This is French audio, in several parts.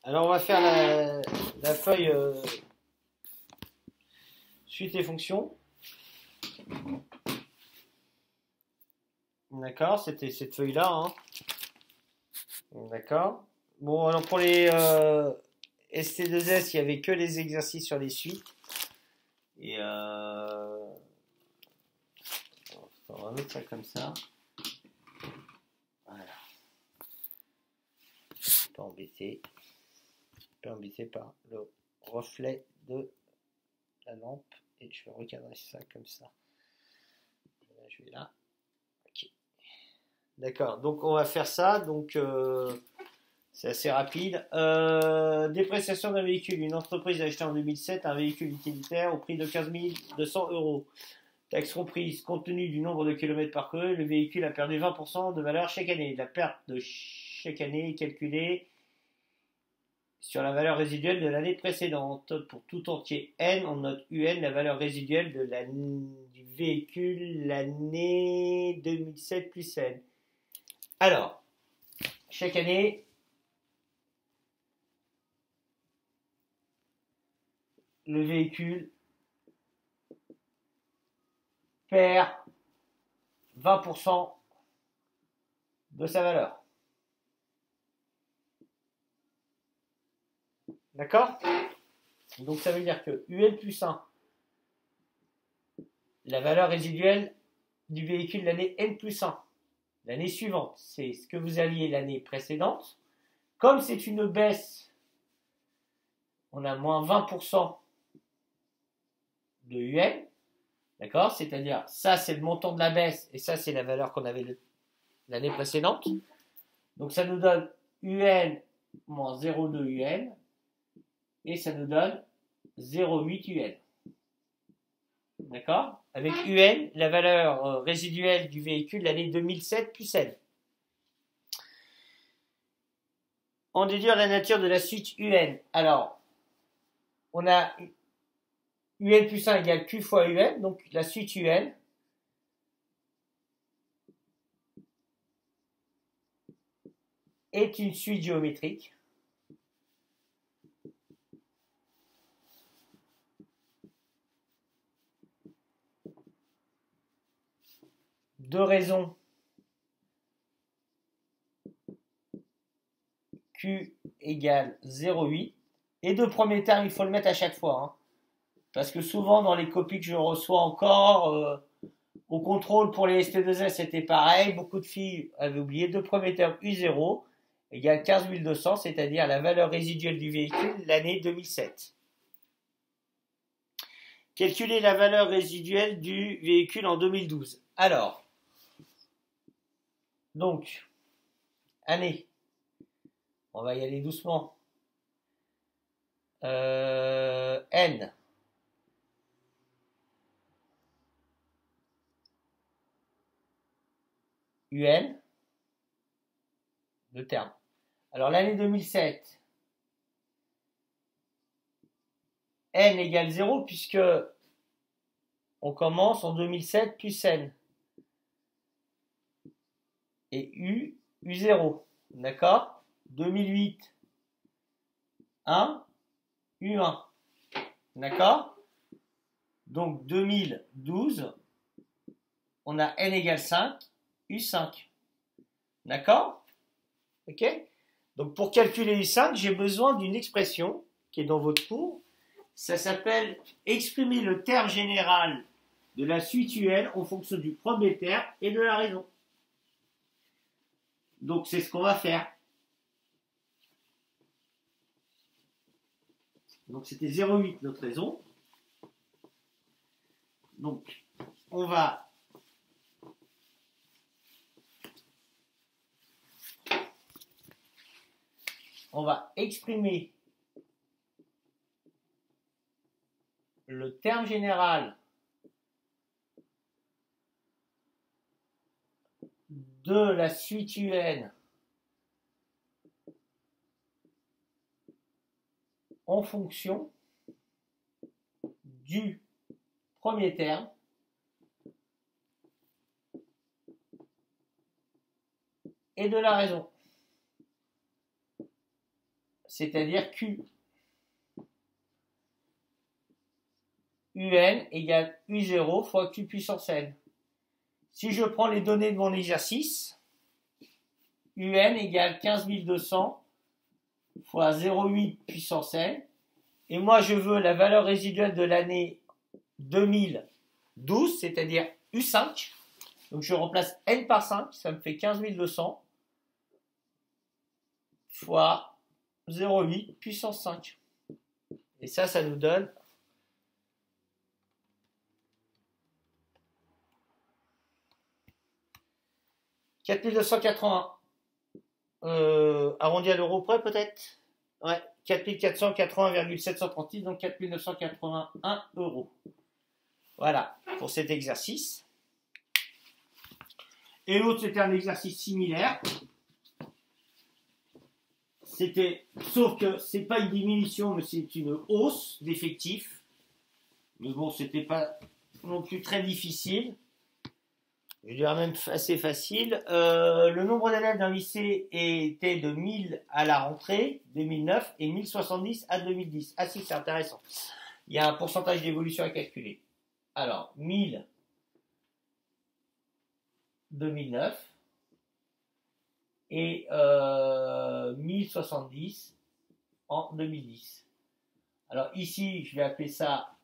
Alors, on va faire la feuille suite et fonction. D'accord, c'était cette feuille-là, hein. D'accord. Bon, alors pour les ST2S, il n'y avait que les exercices sur les suites. Et on va mettre ça comme ça. Voilà. Pas embêté par le reflet de la lampe. Et je vais recadrer ça comme ça. Là, je vais là. Ok. D'accord, donc on va faire ça. Donc c'est assez rapide. Dépréciation d'un véhicule. Une entreprise a acheté en 2007 un véhicule utilitaire au prix de 15 200 euros. Taxe comprise. Compte tenu du nombre de kilomètres parcourus, le véhicule a perdu 20% de valeur chaque année. La perte de chaque année est calculée sur la valeur résiduelle de l'année précédente. Pour tout entier N, on note UN, la valeur résiduelle du véhicule l'année 2007 plus N. Alors, chaque année, le véhicule perd 20% de sa valeur. D'accord? Donc ça veut dire que UL plus 1, la valeur résiduelle du véhicule l'année N plus 1, l'année suivante, c'est ce que vous aviez l'année précédente. Comme c'est une baisse, on a moins 20% de UL. D'accord? C'est-à-dire, ça c'est le montant de la baisse et ça c'est la valeur qu'on avait l'année précédente. Donc ça nous donne UN moins 0,2 UN et ça nous donne 0,8 UN. D'accord? Avec UN, la valeur résiduelle du véhicule l'année 2007 plus N. En déduire la nature de la suite UN. Alors, on a UN plus 1 égale Q fois UN, donc la suite UN. Est une suite géométrique. De raison Q égale 0,8. Et de premier terme, il faut le mettre à chaque fois. Hein. Parce que souvent, dans les copies que je reçois encore, au contrôle pour les ST2S, c'était pareil. Beaucoup de filles avaient oublié. De premier terme, U0 égale 15 200, c'est-à-dire la valeur résiduelle du véhicule l'année 2007. Calculer la valeur résiduelle du véhicule en 2012. Alors, donc, année. On va y aller doucement. N. UN. Le terme. Alors, l'année 2007. N égale 0 puisque on commence en 2007 plus N. Et U0. D'accord? 2008, 1, U1. D'accord? Donc 2012, on a N égale 5, U5. D'accord? Ok? Donc pour calculer U5, j'ai besoin d'une expression qui est dans votre cours. Ça s'appelle exprimer le terme général de la suite UN en fonction du premier terme et de la raison. Donc c'est ce qu'on va faire. Donc c'était 0,8 notre raison. Donc on va exprimer le terme général de la suite UN en fonction du premier terme et de la raison. c'est-à-dire Q. UN égale U0 fois Q puissance N. Si je prends les données de mon exercice, UN égale 15 200 fois 0,8 puissance N. Et moi, je veux la valeur résiduelle de l'année 2012, c'est-à-dire U5. Donc, je remplace N par 5, ça me fait 15 200 fois 0,8 puissance 5. Et ça nous donne 4281. Arrondi à l'euro près peut-être. Ouais, 4480,736, donc 4981 euros. Voilà, pour cet exercice. Et l'autre, c'était un exercice similaire. Sauf que c'est pas une diminution, mais c'est une hausse d'effectifs. Mais bon, c'était pas non plus très difficile. Je dirais même assez facile. Le nombre d'élèves d'un lycée était de 1000 à la rentrée 2009 et 1070 à 2010. Ah si, c'est intéressant. Il y a un pourcentage d'évolution à calculer. Alors, 1000 2009 et 1070 en 2010. Alors ici, je vais appeler ça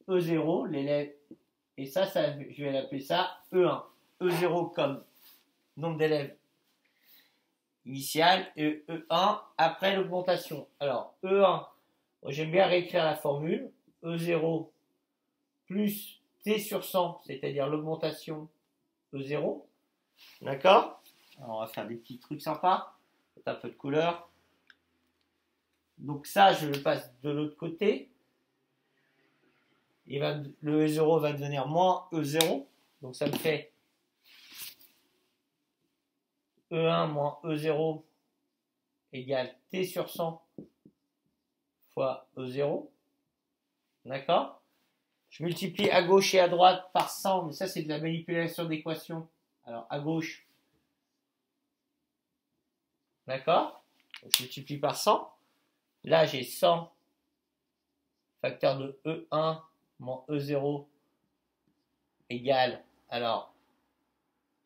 E0, l'élève, et ça, je vais l'appeler ça E1. E0 comme nombre d'élèves initial et E1 après l'augmentation. Alors, E1, j'aime bien réécrire la formule. E0 plus T sur 100, c'est-à-dire l'augmentation E0. D'accord? Alors, on va faire des petits trucs sympas. Un peu de couleur. Donc ça, je le passe de l'autre côté. Le E0 va devenir moins E0. Donc ça me fait E1 moins E0 égale T sur 100 fois E0. D'accord? Je multiplie à gauche et à droite par 100, mais ça c'est de la manipulation d'équation. Alors à gauche, d'accord? Je multiplie par 100. Là j'ai 100 facteur de E1 moins E0 égale, alors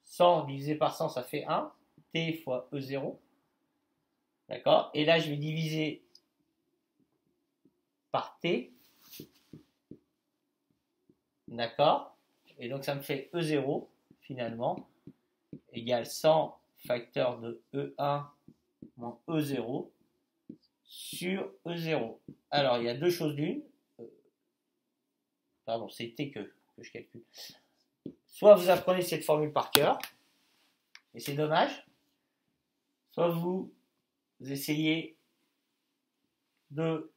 100 divisé par 100 ça fait 1, T fois E0. D'accord? Et là je vais diviser par T. D'accord? Et donc ça me fait E0 finalement égale 100 facteur de E1 moins E0 sur E0. Alors il y a deux choses d'une. Pardon, c'est T que je calcule. Soit vous apprenez cette formule par cœur, et c'est dommage. Soit vous essayez de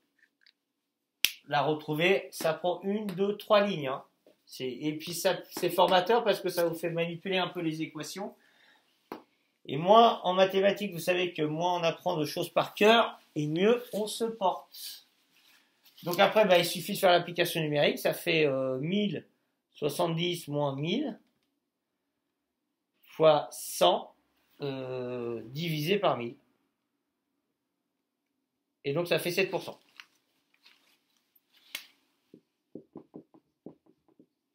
la retrouver. Ça prend 1, 2, 3 lignes. Hein. Et puis c'est formateur parce que ça vous fait manipuler un peu les équations. Et moins en mathématiques, vous savez que moins on apprend de choses par cœur, et mieux on se porte. Donc après, il suffit de faire l'application numérique. Ça fait 1070 moins 1000 fois 100 divisé par 1000. Et donc ça fait 7%.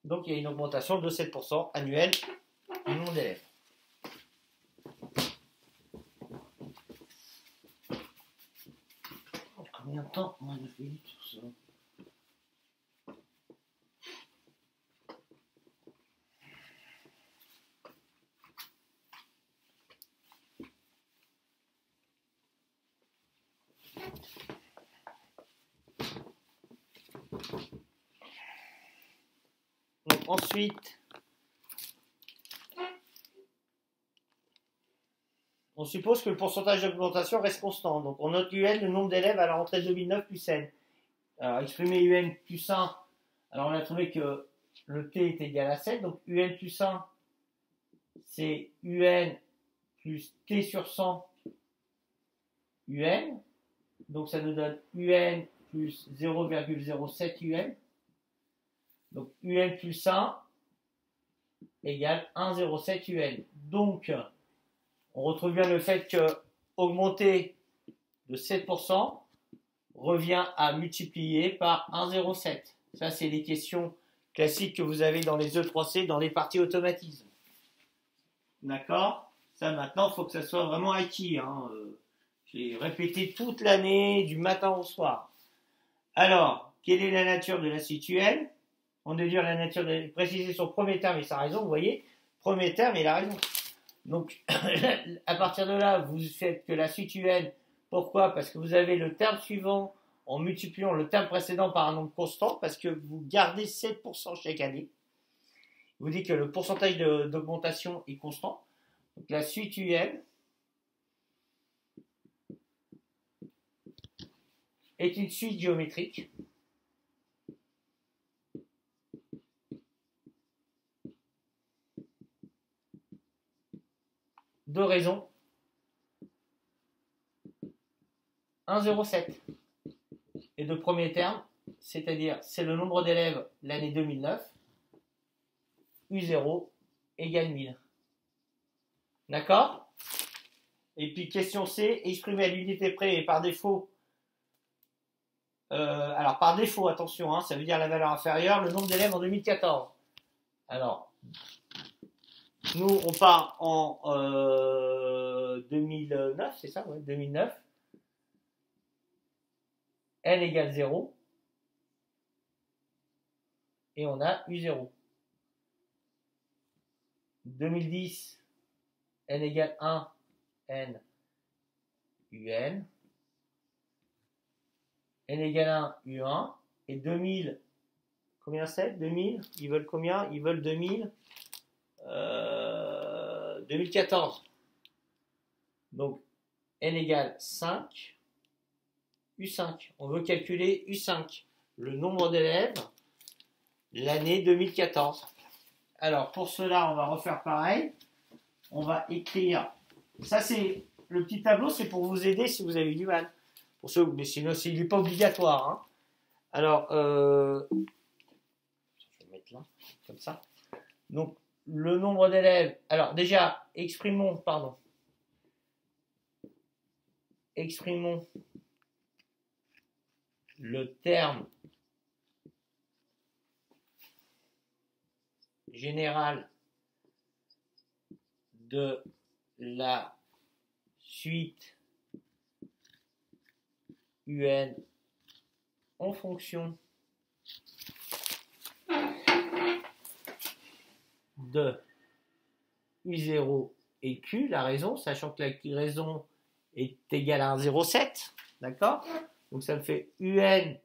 Donc il y a une augmentation de 7% annuelle du nombre d'élèves. Combien de temps? 9 minutes sur ça. Donc ensuite, on suppose que le pourcentage d'augmentation reste constant. Donc on note UN, le nombre d'élèves à la rentrée 2009 plus N. Alors exprimer UN plus 1, alors on a trouvé que le T est égal à 7. Donc UN plus 1, c'est UN plus T sur 100 UN. Donc ça nous donne UN plus 0,07 UN. Donc UN plus 1 égale 1,07 UN. Donc on retrouve bien le fait que augmenter de 7% revient à multiplier par 1,07. Ça, c'est les questions classiques que vous avez dans les E3C, dans les parties automatisme. D'accord? Ça, maintenant, il faut que ça soit vraiment acquis. Hein. J'ai répété toute l'année, du matin au soir. Alors, quelle est la nature de la situelle? On doit dire la nature de préciser son premier terme et sa raison, vous voyez? Premier terme et la raison. Donc, à partir de là, vous faites que la situelle, pourquoi? Parce que vous avez le terme suivant en multipliant le terme précédent par un nombre constant, parce que vous gardez 7% chaque année. Vous dites que le pourcentage d'augmentation est constant. Donc, la situelle est une suite géométrique de raison 1,07 et de premier terme, c'est-à-dire c'est le nombre d'élèves l'année 2009, U0 égale 1000. D'accord? Et puis question C, exprimé à l'unité près et par défaut. Alors par défaut, attention, hein, ça veut dire la valeur inférieure, le nombre d'élèves en 2014. Alors, nous on part en 2009, c'est ça, ouais, 2009. N égale 0. Et on a U0. 2010, N égale 1, N, UN. N égale 1, U1. Et 2000, combien c'est? 2000, ils veulent combien? Ils veulent 2000. 2014. Donc, N égale 5, U5. On veut calculer U5, le nombre d'élèves, l'année 2014. Alors, pour cela, on va refaire pareil. On va écrire. Ça, c'est le petit tableau, c'est pour vous aider si vous avez du mal. Pour ceux, mais sinon, il n'est pas obligatoire. Hein. Alors, je vais le mettre là, comme ça. Donc, le nombre d'élèves. Alors, déjà, exprimons le terme général de la suite UN en fonction de U0 et Q, la raison, sachant que la raison est égale à 1,07, d'accord? Donc ça me fait UN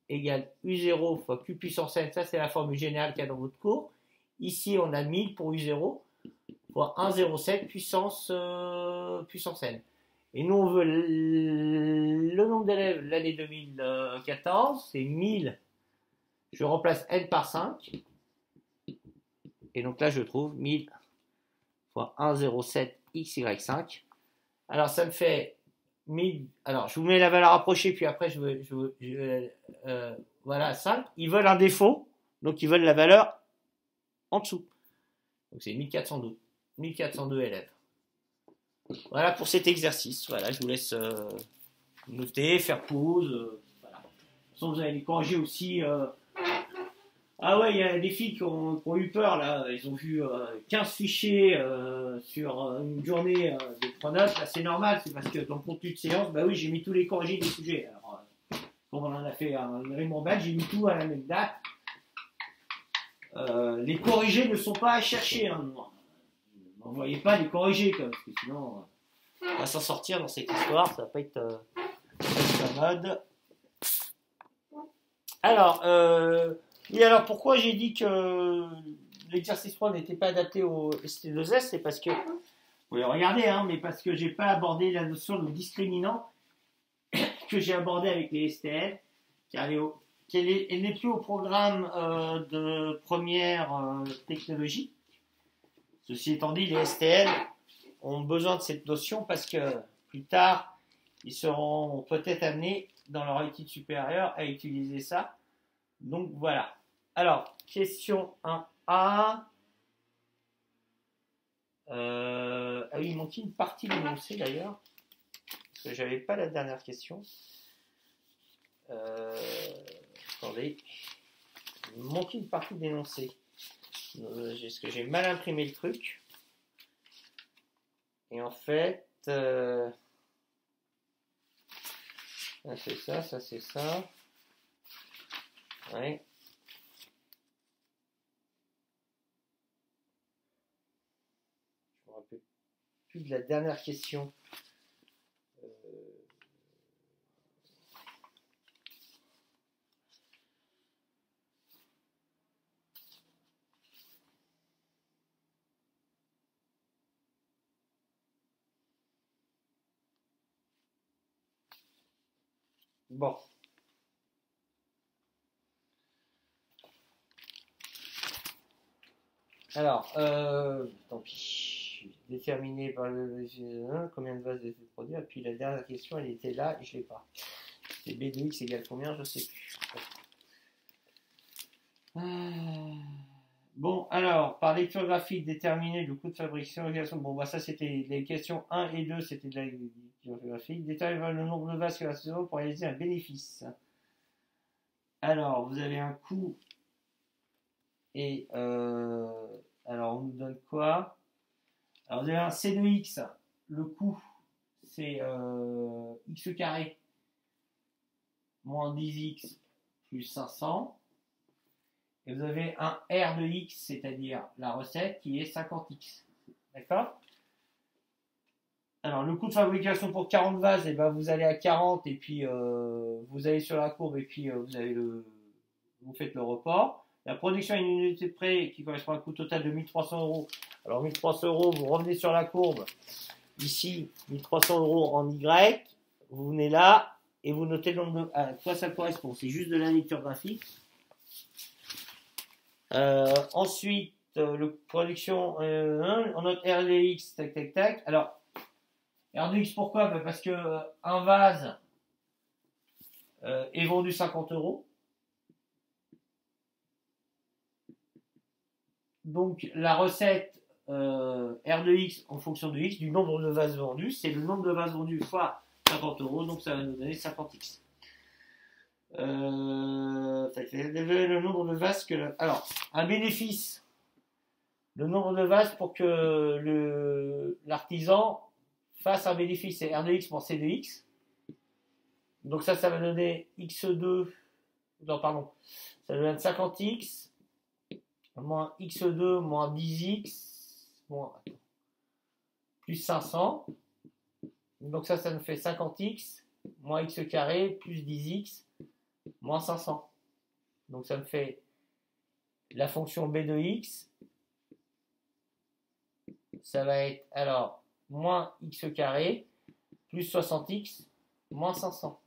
égale U0 fois Q puissance N, ça c'est la formule générale qu'il y a dans votre cours. Ici on a 1000 pour U0 fois 1,07 puissance N. Et nous on veut le nombre d'élèves l'année 2014, c'est 1000, je remplace N par 5, et donc là je trouve 1000 fois 1,07 XY5. Alors ça me fait 1000. Alors je vous mets la valeur approchée, puis après voilà 5. Ils veulent un défaut, donc ils veulent la valeur en dessous. Donc c'est 1402 élèves. Voilà pour cet exercice. Voilà, je vous laisse noter, faire pause. Voilà. De toute façon, vous allez les corriger aussi. Ah ouais, il y a des filles qui ont eu peur là, ils ont vu 15 fichiers sur une journée de 3 notes, là c'est normal, c'est parce que dans le contenu de séance, bah oui j'ai mis tous les corrigés des sujets. Alors, quand on en a fait un Raymond Badge, j'ai mis tout à la même date. Les corrigés ne sont pas à chercher, hein. N'envoyez pas les corrigés, parce que sinon on va s'en sortir dans cette histoire, ça va pas être commode. Alors, oui, alors pourquoi j'ai dit que l'exercice 3 n'était pas adapté au ST2S, c'est parce que, vous pouvez regarder, hein, mais parce que j'ai pas abordé la notion de discriminant que j'ai abordé avec les STL, car elle n'est plus au programme de première technologie. Ceci étant dit, les STL ont besoin de cette notion parce que plus tard, ils seront peut-être amenés dans leur étude supérieure à utiliser ça. Donc voilà. Alors, question 1A. Ah oui, il manquait une partie de l'énoncé d'ailleurs. que j'avais pas la dernière question. Attendez. Il me manque une partie d'énoncé. Est-ce que j'ai mal imprimé le truc? Et en fait, ça c'est ça, ça c'est ça. Ouais. Je me rappelle plus de la dernière question. Bon. Alors, tant pis. Déterminé par le combien de vases de produire. Et puis la dernière question, elle était là et je ne l'ai pas. C'est B de X égale combien? Je ne sais plus. Bon, alors, par lecture graphique, déterminer le coût de fabrication. Bon, bah, ça, c'était les questions 1 et 2, c'était de la lecture graphique. Déterminer le nombre de vases que la saison pour réaliser un bénéfice. Alors, vous avez un coût et alors, on nous donne quoi? Alors, vous avez un C de X. Le coût, c'est X carré moins 10X plus 500. Et vous avez un R de X, c'est-à-dire la recette, qui est 50X. D'accord? Alors, le coût de fabrication pour 40 vases, et ben, vous allez à 40 et puis vous allez sur la courbe et puis vous faites le report. La production à une unité près qui correspond à un coût total de 1300 euros. Alors, 1300 euros, vous revenez sur la courbe. Ici, 1300 euros en Y. Vous venez là et vous notez le nombre de... À quoi ça correspond? C'est juste de la lecture graphique. Ensuite, le production, on note R de X, tac, tac, tac. Alors, R de X, pourquoi? Parce que un vase est vendu 50 euros. Donc, la recette R de X en fonction de X, du nombre de vases vendus, c'est le nombre de vases vendus fois 50 euros, donc ça va nous donner 50X. Le nombre de vases que... Alors, un bénéfice, le nombre de vases pour que l'artisan fasse un bénéfice, c'est R de X moins C de X. Donc ça va donner X2, non pardon, ça donne 50X, moins X2 moins 10X, plus 500. Donc ça nous fait 50X, moins X carré, plus 10X, moins 500. Donc ça me fait la fonction B de X, ça va être alors moins X carré, plus 60X, moins 500.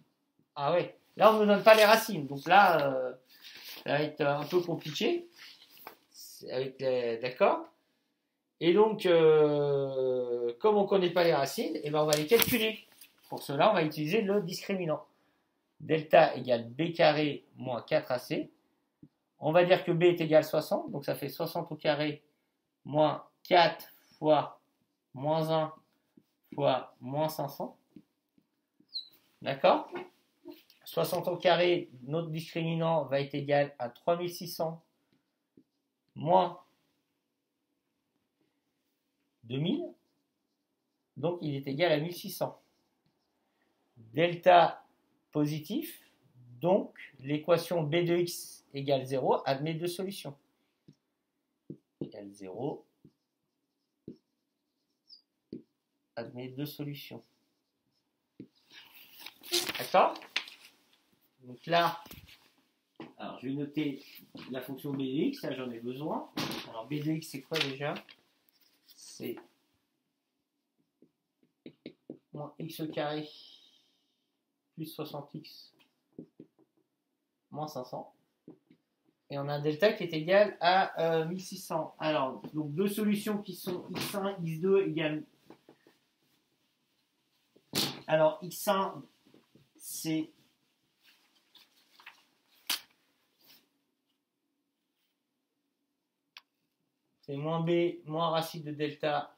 Ah ouais, là on ne nous donne pas les racines, donc là ça va être un peu compliqué. D'accord. Et donc, comme on ne connaît pas les racines, et ben on va les calculer. Pour cela, on va utiliser le discriminant. Delta égale B carré moins 4AC. On va dire que B est égal à 60, donc ça fait 60 au carré moins 4 fois moins 1 fois moins 500. D'accord? 60 au carré, notre discriminant va être égal à 3600 moins 2000. Donc il est égal à 1600. Delta positif, donc l'équation B de X égale 0 admet deux solutions. Égale 0 admet deux solutions. D'accord? Donc là, alors je vais noter la fonction B de X, là j'en ai besoin. Alors B de X c'est quoi déjà? C'est moins X carré plus 60X moins 500. Et on a un delta qui est égal à 1600. Alors, donc deux solutions qui sont x1, x2 égale... Alors, x1, c'est... c'est moins b, moins racine de delta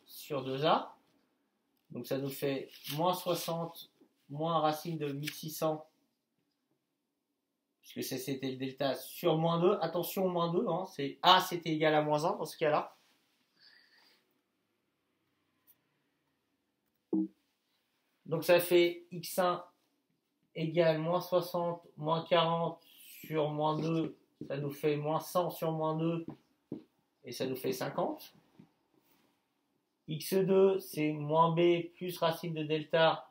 sur 2a. Donc ça nous fait moins 60 moins racine de 1600, puisque c'était le delta, sur moins 2. Attention, moins 2, hein, c'est A c'était égal à moins 1 dans ce cas-là. Donc ça fait x1 égale moins 60 moins 40 sur moins 2, ça nous fait moins 100 sur moins 2, et ça nous fait 50. x2 c'est moins b plus racine de delta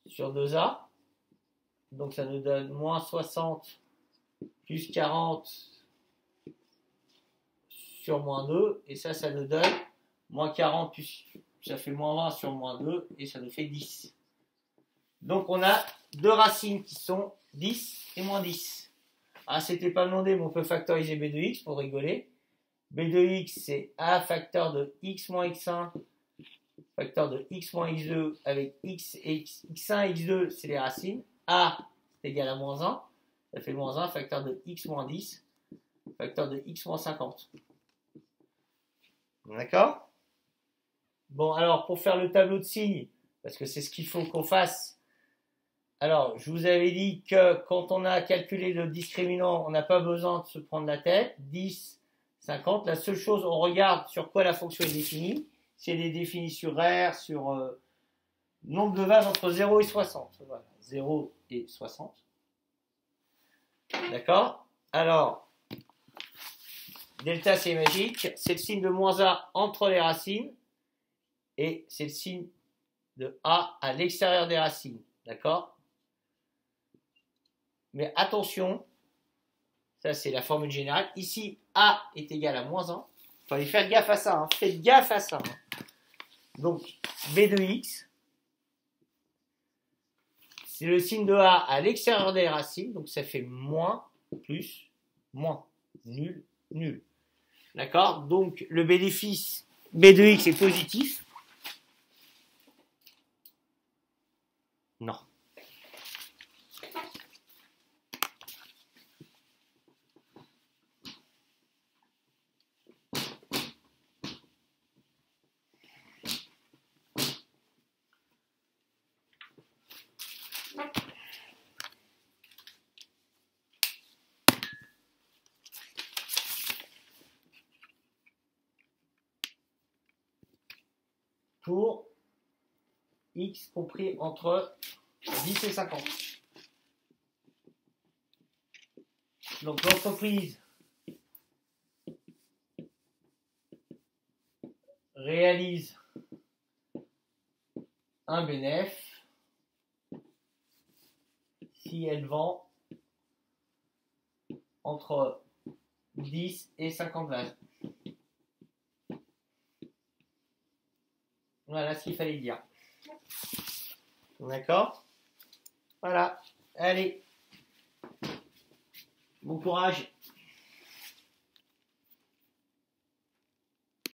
sur 2a, donc ça nous donne moins 60 plus 40 sur moins 2, et ça nous donne moins 40 plus, ça fait moins 20 sur moins 2, et ça nous fait 10. Donc on a deux racines qui sont 10 et moins 10. Ah, c'était pas demandé, mais on peut factoriser b de x pour rigoler. b de x c'est a facteur de x moins x1 facteur de x moins x2 avec x et x1 et x2 c'est les racines. A c'est égal à moins 1, ça fait moins 1 facteur de x moins 10 facteur de x moins 50. D'accord? Bon, alors pour faire le tableau de signes, parce que c'est ce qu'il faut qu'on fasse, alors je vous avais dit que quand on a calculé le discriminant, on n'a pas besoin de se prendre la tête. 10, 50, la seule chose, on regarde sur quoi la fonction est définie. Si elle est définie sur R, sur nombre de vases entre 0 et 60. Voilà, 0 et 60. D'accord? Alors, delta c'est magique, c'est le signe de moins A entre les racines, et c'est le signe de A à l'extérieur des racines. D'accord? Mais attention, ça c'est la formule générale. Ici, A est égal à moins 1. Il fallait faire gaffe à ça. Hein. Faites gaffe à ça. Hein. Donc, B de x, c'est le signe de A à l'extérieur des racines. Donc, ça fait moins, plus, moins. Nul, nul. D'accord? Donc, le bénéfice B de x est positif. Non. Pour x compris entre 10 et 50. Donc l'entreprise réalise un bénéfice si elle vend entre 10 et 50 vases. Voilà ce qu'il fallait dire. D'accord? Voilà. Allez. Bon courage.